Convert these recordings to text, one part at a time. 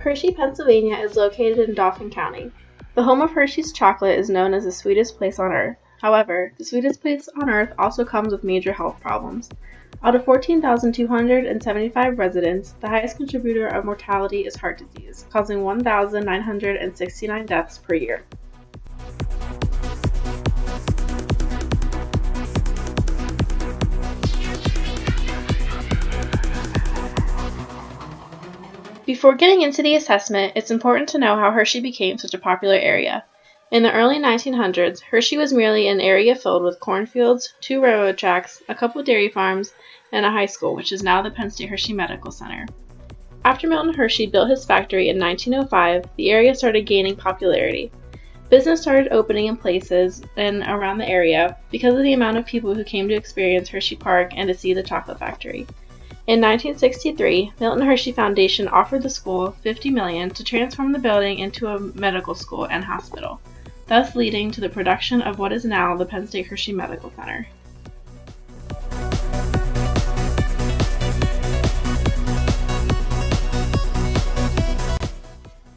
Hershey, Pennsylvania is located in Dauphin County. The home of Hershey's chocolate is known as the sweetest place on earth. However, the sweetest place on earth also comes with major health problems. Out of 14,275 residents, the highest contributor of mortality is heart disease, causing 1,969 deaths per year. Before getting into the assessment, it's important to know how Hershey became such a popular area. In the early 1900s, Hershey was merely an area filled with cornfields, 2 railroad tracks, a couple dairy farms, and a high school, which is now the Penn State Hershey Medical Center. After Milton Hershey built his factory in 1905, the area started gaining popularity. Business started opening in places and around the area because of the amount of people who came to experience Hershey Park and to see the chocolate factory. In 1963, Milton Hershey Foundation offered the school $50 million to transform the building into a medical school and hospital, thus leading to the production of what is now the Penn State Hershey Medical Center.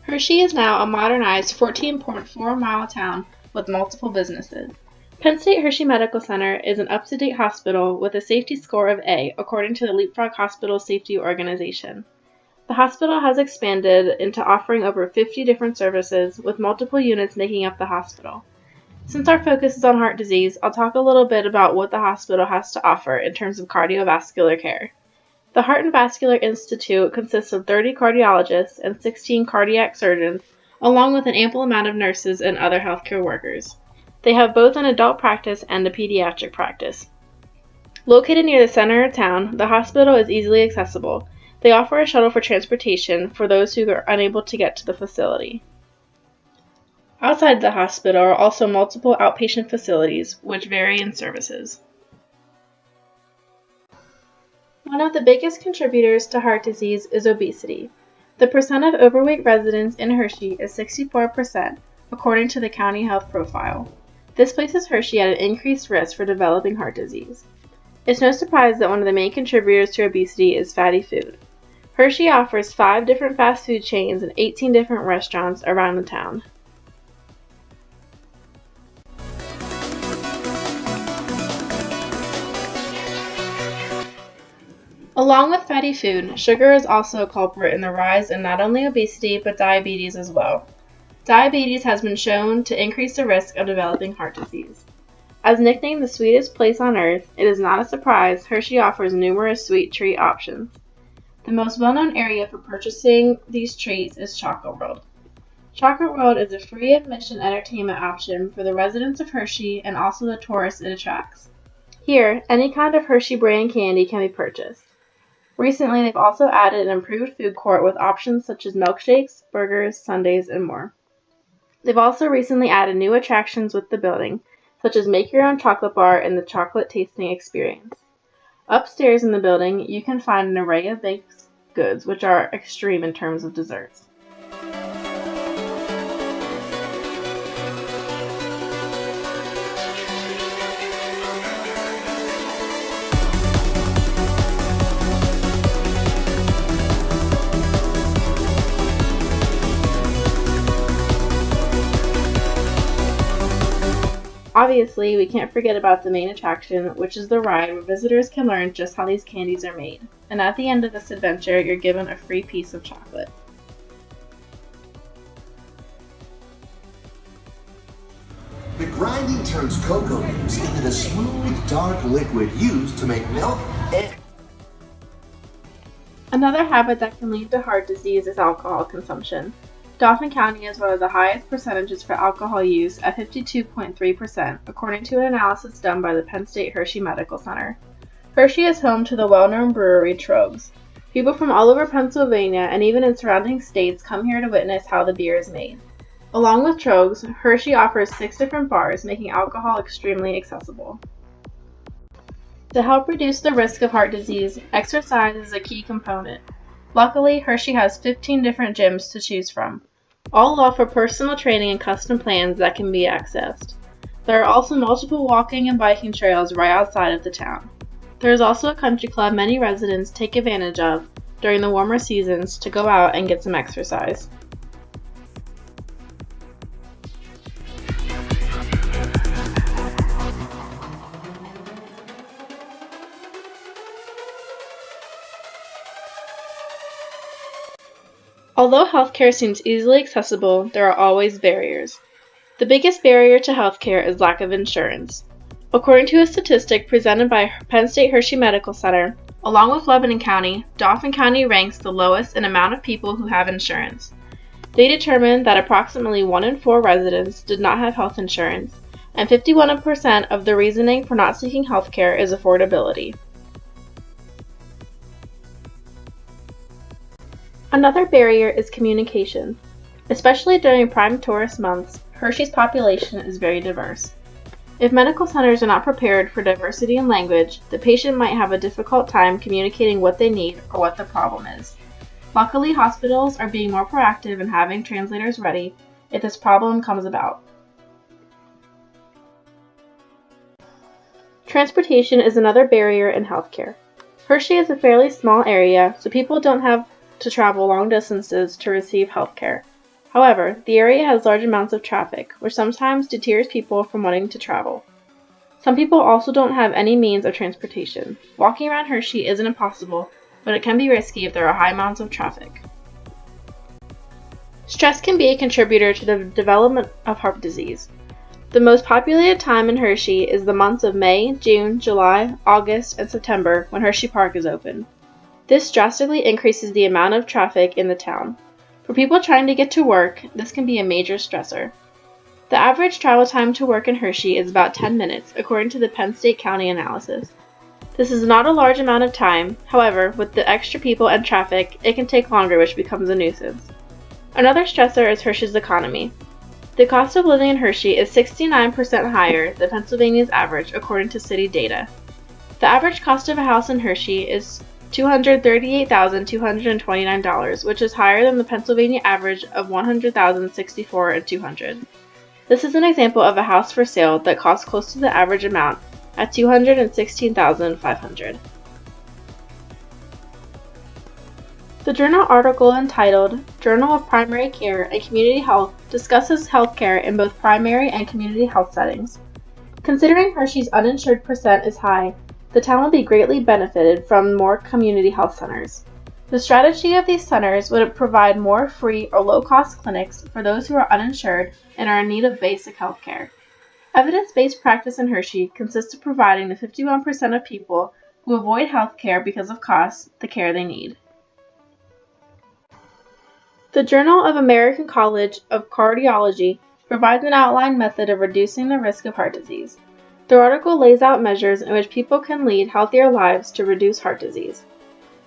Hershey is now a modernized 14.4-mile town with multiple businesses. Penn State Hershey Medical Center is an up-to-date hospital with a safety score of A, according to the Leapfrog Hospital Safety Organization. The hospital has expanded into offering over 50 different services, with multiple units making up the hospital. Since our focus is on heart disease, I'll talk a little bit about what the hospital has to offer in terms of cardiovascular care. The Heart and Vascular Institute consists of 30 cardiologists and 16 cardiac surgeons, along with an ample amount of nurses and other healthcare workers. They have both an adult practice and a pediatric practice. Located near the center of town, the hospital is easily accessible. They offer a shuttle for transportation for those who are unable to get to the facility. Outside the hospital are also multiple outpatient facilities, which vary in services. One of the biggest contributors to heart disease is obesity. The percent of overweight residents in Hershey is 64%, according to the county health profile. This places Hershey at an increased risk for developing heart disease. It's no surprise that one of the main contributors to obesity is fatty food. Hershey offers 5 different fast food chains and 18 different restaurants around the town. Along with fatty food, sugar is also a culprit in the rise in not only obesity but diabetes as well. Diabetes has been shown to increase the risk of developing heart disease. As nicknamed the sweetest place on earth, it is not a surprise Hershey offers numerous sweet treat options. The most well-known area for purchasing these treats is Chocolate World. Chocolate World is a free admission entertainment option for the residents of Hershey and also the tourists it attracts. Here, any kind of Hershey brand candy can be purchased. Recently, they've also added an improved food court with options such as milkshakes, burgers, sundaes, and more. They've also recently added new attractions with the building, such as Make Your Own Chocolate Bar and the Chocolate Tasting Experience. Upstairs in the building, you can find an array of baked goods, which are extreme in terms of desserts. Obviously, we can't forget about the main attraction, which is the ride where visitors can learn just how these candies are made. And at the end of this adventure, you're given a free piece of chocolate. The grinding turns cocoa nibs into the smooth, dark liquid used to make milk and... Another habit that can lead to heart disease is alcohol consumption. Dauphin County is one of the highest percentages for alcohol use at 52.3%, according to an analysis done by the Penn State Hershey Medical Center. Hershey is home to the well-known brewery Trogs. People from all over Pennsylvania and even in surrounding states come here to witness how the beer is made. Along with Trogs, Hershey offers 6 different bars, making alcohol extremely accessible. To help reduce the risk of heart disease, exercise is a key component. Luckily, Hershey has 15 different gyms to choose from. All offer personal training and custom plans that can be accessed. There are also multiple walking and biking trails right outside of the town. There is also a country club many residents take advantage of, during the warmer seasons to go out and get some exercise. Although healthcare seems easily accessible, there are always barriers. The biggest barrier to healthcare is lack of insurance. According to a statistic presented by Penn State Hershey Medical Center, along with Lebanon County, Dauphin County ranks the lowest in amount of people who have insurance. They determined that approximately 1 in 4 residents did not have health insurance, and 51% of the reasoning for not seeking healthcare is affordability. Another barrier is communication. Especially during prime tourist months, Hershey's population is very diverse. If medical centers are not prepared for diversity in language, the patient might have a difficult time communicating what they need or what the problem is. Luckily, hospitals are being more proactive in having translators ready if this problem comes about. Transportation is another barrier in healthcare. Hershey is a fairly small area, so people don't have to travel long distances to receive healthcare. However, the area has large amounts of traffic, which sometimes deters people from wanting to travel. Some people also don't have any means of transportation. Walking around Hershey isn't impossible, but it can be risky if there are high amounts of traffic. Stress can be a contributor to the development of heart disease. The most populated time in Hershey is the months of May, June, July, August, and September when Hershey Park is open. This drastically increases the amount of traffic in the town. For people trying to get to work, this can be a major stressor. The average travel time to work in Hershey is about 10 minutes, according to the Penn State County analysis. This is not a large amount of time, however, with the extra people and traffic, it can take longer, which becomes a nuisance. Another stressor is Hershey's economy. The cost of living in Hershey is 69% higher than Pennsylvania's average, according to city data. The average cost of a house in Hershey is $238,229, which is higher than the Pennsylvania average of $100,064 and $200. This is an example of a house for sale that costs close to the average amount at $216,500. The journal article entitled Journal of Primary Care and Community Health discusses healthcare in both primary and community health settings. Considering Hershey's uninsured percent is high, the town will be greatly benefited from more community health centers. The strategy of these centers would provide more free or low-cost clinics for those who are uninsured and are in need of basic health care. Evidence-based practice in Hershey consists of providing the 51% of people who avoid health care because of costs the care they need. The Journal of American College of Cardiology provides an outline method of reducing the risk of heart disease. The article lays out measures in which people can lead healthier lives to reduce heart disease.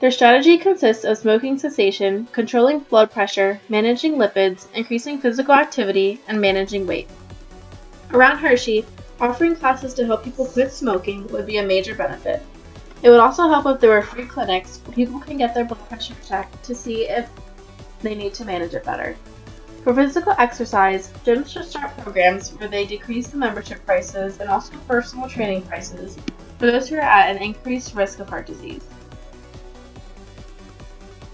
Their strategy consists of smoking cessation, controlling blood pressure, managing lipids, increasing physical activity, and managing weight. Around Hershey, offering classes to help people quit smoking would be a major benefit. It would also help if there were free clinics where people can get their blood pressure checked to see if they need to manage it better. For physical exercise, gyms should start programs where they decrease the membership prices and also personal training prices for those who are at an increased risk of heart disease.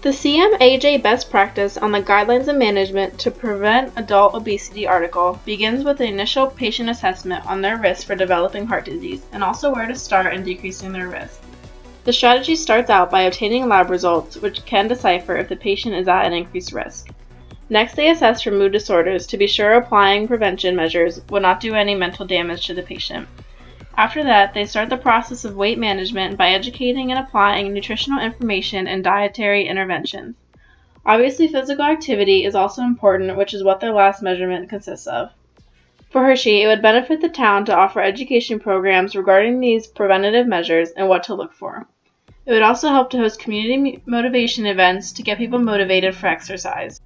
The CMAJ Best Practice on the Guidelines of Management to Prevent Adult Obesity article begins with an initial patient assessment on their risk for developing heart disease and also where to start in decreasing their risk. The strategy starts out by obtaining lab results which can decipher if the patient is at an increased risk. Next, they assess for mood disorders to be sure applying prevention measures will not do any mental damage to the patient. After that, they start the process of weight management by educating and applying nutritional information and dietary interventions. Obviously, physical activity is also important, which is what their last measurement consists of. For Hershey, it would benefit the town to offer education programs regarding these preventative measures and what to look for. It would also help to host community motivation events to get people motivated for exercise.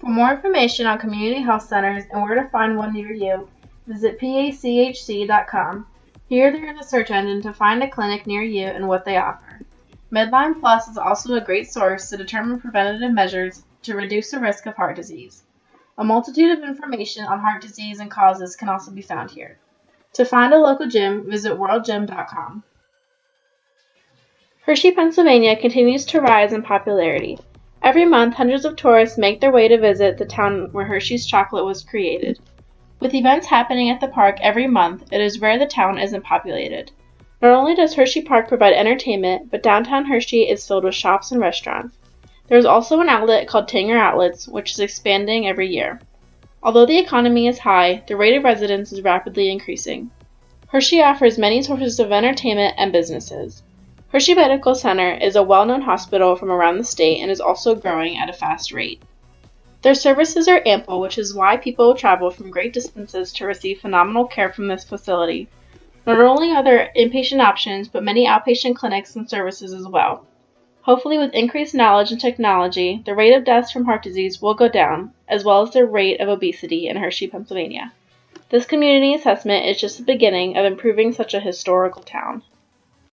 For more information on community health centers and where to find one near you, visit pachc.com. Here there is a search engine to find a clinic near you and what they offer. Medline Plus is also a great source to determine preventative measures to reduce the risk of heart disease. A multitude of information on heart disease and causes can also be found here. To find a local gym, visit worldgym.com. Hershey, Pennsylvania continues to rise in popularity. Every month, hundreds of tourists make their way to visit the town where Hershey's chocolate was created. With events happening at the park every month, it is rare the town isn't populated. Not only does Hershey Park provide entertainment, but downtown Hershey is filled with shops and restaurants. There is also an outlet called Tanger Outlets, which is expanding every year. Although the economy is high, the rate of residence is rapidly increasing. Hershey offers many sources of entertainment and businesses. Hershey Medical Center is a well-known hospital from around the state and is also growing at a fast rate. Their services are ample, which is why people travel from great distances to receive phenomenal care from this facility. Not only are there inpatient options, but many outpatient clinics and services as well. Hopefully, with increased knowledge and technology, the rate of deaths from heart disease will go down, as well as the rate of obesity in Hershey, Pennsylvania. This community assessment is just the beginning of improving such a historical town.